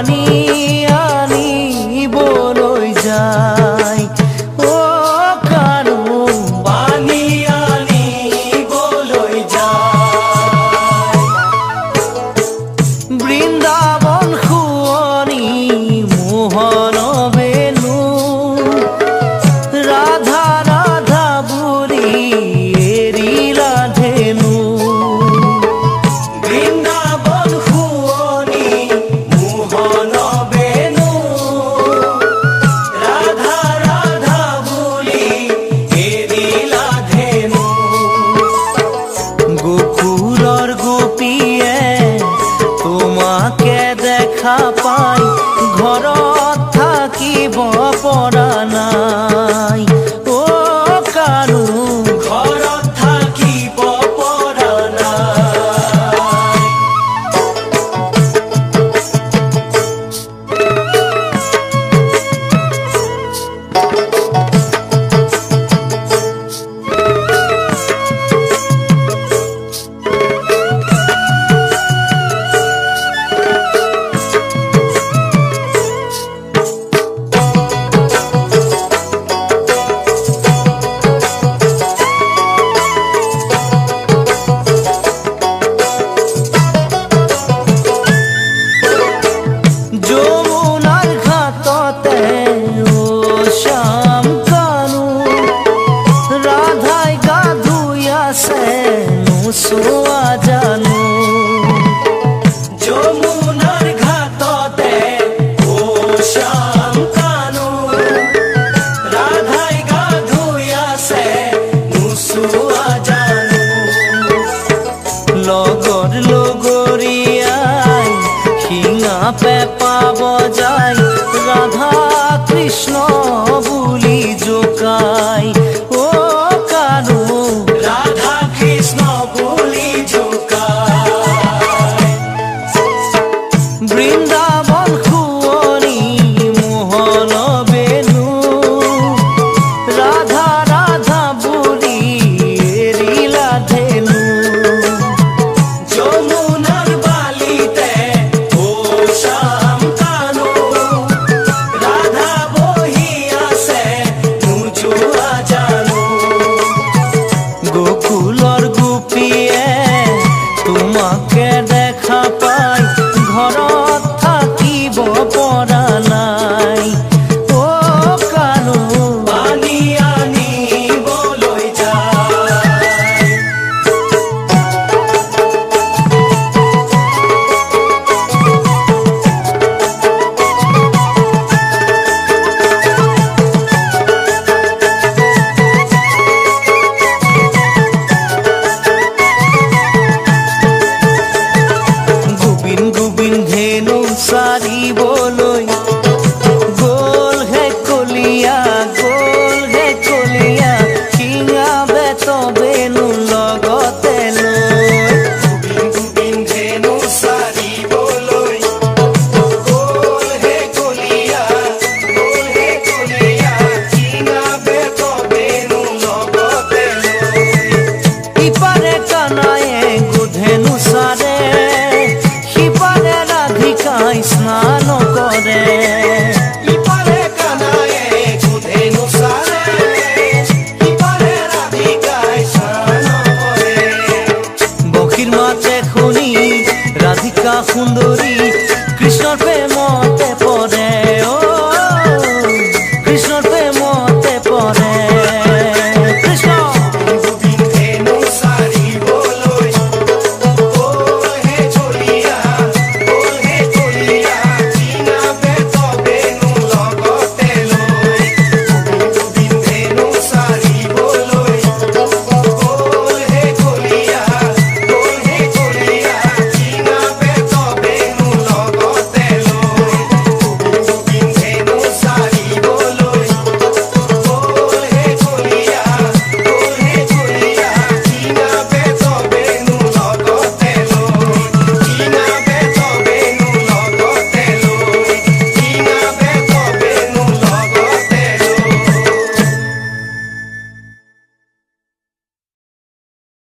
পানী আনিবলৈ যায় ও কানু পানী আনিবলৈ যায় বৃন্দাবন শুৱনি মোহন বেনু ৰাধা ৰাধা বুলি এৰিলা ধেনু বৃন্দাবন শুৱনি মোহন বেনু ৰাধা ৰাধা বুলি এৰিলা ধেনু গোকুলৰ গোপীয়ে তোমাকে দেখা পাই ঘৰত থাকিব পৰা নাই ও কানু ঘৰত থাকিব পৰা নাই যমুনাৰ ঘাটতে ও শ্যাম কানু ৰাধাই গা ধুই আছে নোচোৱা জানো যমুনাৰ ঘাটতে ও শ্যাম কানু ৰাধাই গা ধুই আছে নোচোৱা জানো লগৰ লগৰীয়াই শিঙা পেঁপা বজাই ৰাধা কৃষ্ণ বুলি জোকাই ও কানু ৰাধা কৃষ্ণ বুলি জোকায় বৃন্দাবন শুৱনি মোহন বেনু ৰাধা ৰাধা বুলি এৰিলা ধেনু যমুনাৰ বালিতে ও শ্যাম কানু ৰাধা বহি আছে নোযোৱা জানো গোকুলৰ গোপীয়ে তোমাকে দেখা পাই ঘৰত থাকিব পৰা নাই ও কানু পানী আনিবলৈ যায় গোবিন গোবিন ধেনু চাৰিবলৈ গ'ল হে কলিয়া শিঙা বেতবে